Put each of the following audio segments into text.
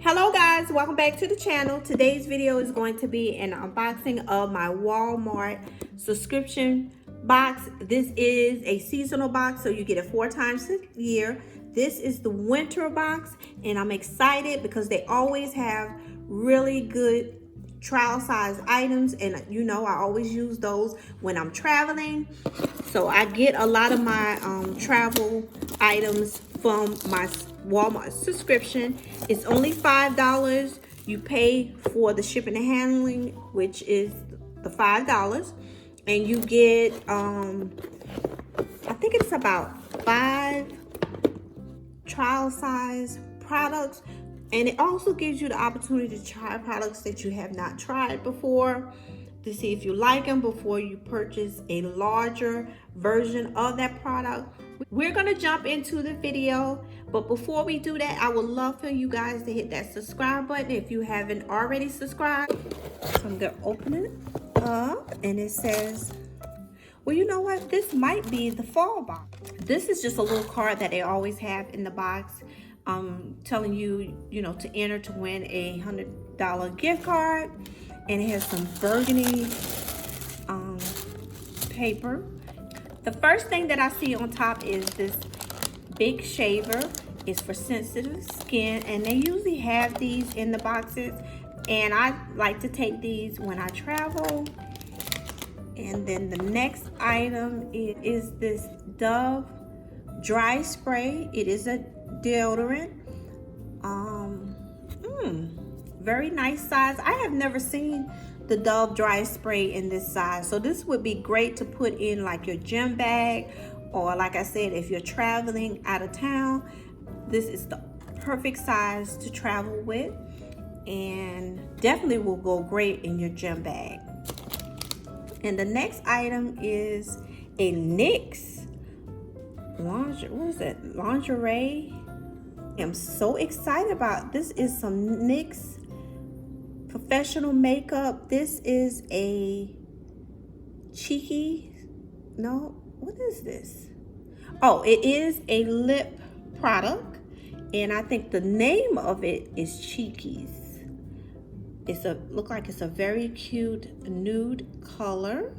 Hello guys, welcome back to the channel. Today's video is going to be an unboxing of my Walmart subscription box. This is a seasonal box, so you get it 4 times a year. This is the winter box, and I'm excited because they always have really good trial size items, and you know I always use those when I'm traveling. So I get a lot of my travel items from my Walmart subscription. It's only $5. You pay for the shipping and handling, which is the $5, and you get I think it's about 5 trial size products, and it also gives you the opportunity to try products that you have not tried before to see if you like them before you purchase a larger version of that product. We're gonna jump into the video, but before we do that, I would love for you guys to hit that subscribe button if you haven't already subscribed. So I'm gonna open it up, and it says, well, you know what? This might be the fall box. This is just a little card that they always have in the box, telling you, to enter to win a $100 gift card. And it has some burgundy paper. The first thing that I see on top is this big shaver. It's for sensitive skin, and they usually have these in the boxes, and I like to take these when I travel. And then the next item is this Dove dry spray. It is a deodorant. Very nice size. I have never seen the Dove dry spray in this size, so this would be great to put in like your gym bag, or like I said, if you're traveling out of town, this is the perfect size to travel with, and definitely will go great in your gym bag. And the next item is a NYX lingerie. I'm so excited about this. Is some NYX professional makeup. This is a what is this? Oh, it is a lip product, and I think the name of it is Cheekies. Look like it's a very cute nude color.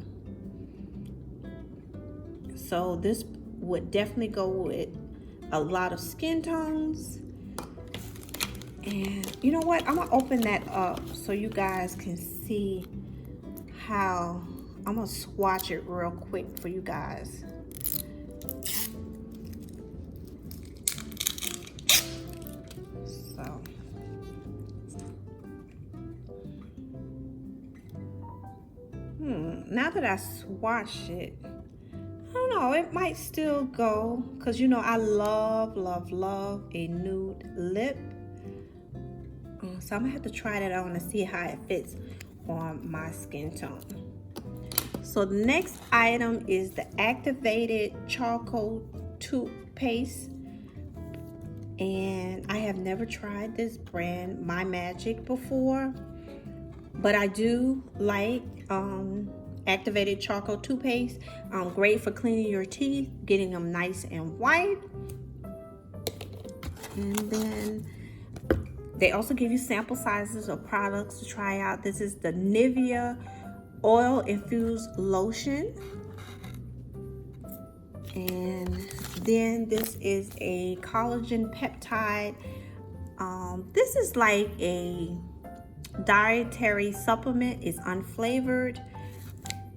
So this would definitely go with a lot of skin tones. And you know what? I'm gonna open that up so you guys can see how I'm gonna swatch it real quick for you guys. So now that I swatched it, I don't know, it might still go, because I love a nude lip. So I'm gonna have to try that on to see how it fits on my skin tone. So the next item is the activated charcoal toothpaste, and I have never tried this brand, My Magic, before, but I do like activated charcoal toothpaste. Great for cleaning your teeth, getting them nice and white. And then they also give you sample sizes of products to try out. This is the Nivea oil infused lotion. And then this is a collagen peptide. This is like a dietary supplement. It's unflavored.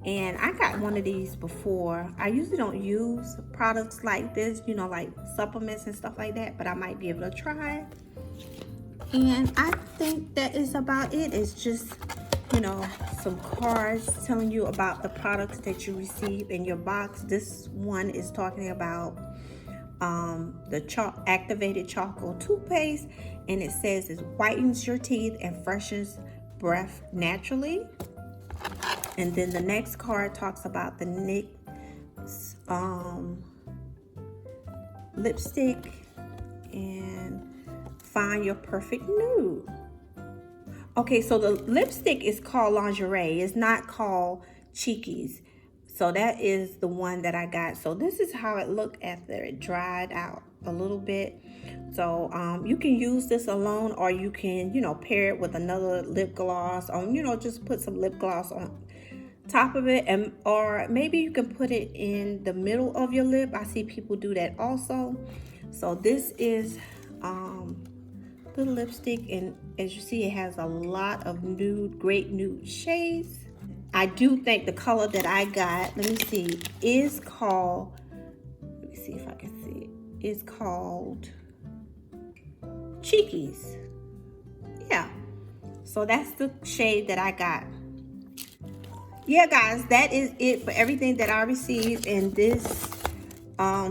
And I got one of these before. I usually don't use products like this, like supplements and stuff like that, but I might give it a try. And I think that is about it. It's just, some cards telling you about the products that you receive in your box. This one is talking about the activated charcoal toothpaste, and it says it whitens your teeth and freshens breath naturally. And then the next card talks about the NYX lipstick and Find Your Perfect Nude. Okay, so the lipstick is called Lingerie. It's not called Cheekies. So that is the one that I got. So this is how it looked after it dried out a little bit. So you can use this alone, or you can, you know, pair it with another lip gloss, or, you know, just put some lip gloss on top of it, and or maybe you can put it in the middle of your lip. I see people do that also. So this is the lipstick, and as you see, it has a lot of nude, great nude shades. I do think the color that I got, let me see, is called, let me see if I can see it, it's called Cheekies. Yeah, so that's the shade that I got. Yeah, guys, that is it for everything that I received in this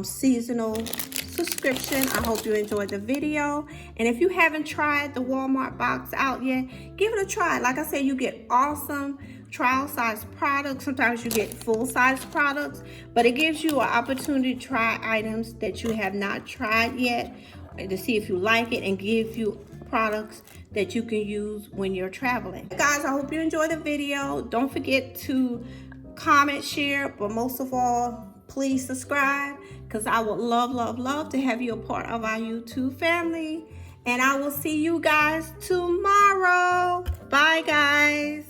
seasonal subscription. I hope you enjoyed the video, and if you haven't tried the Walmart box out yet, give it a try. Like I said, you get awesome trial size products. Sometimes you get full size products, but it gives you an opportunity to try items that you have not tried yet, to see if you like it, and give you products that you can use when you're traveling. Guys, I hope you enjoyed the video. Don't forget to comment, share, but most of all, please subscribe, because I would love to have you a part of our YouTube family. And I will see you guys tomorrow. Bye, guys.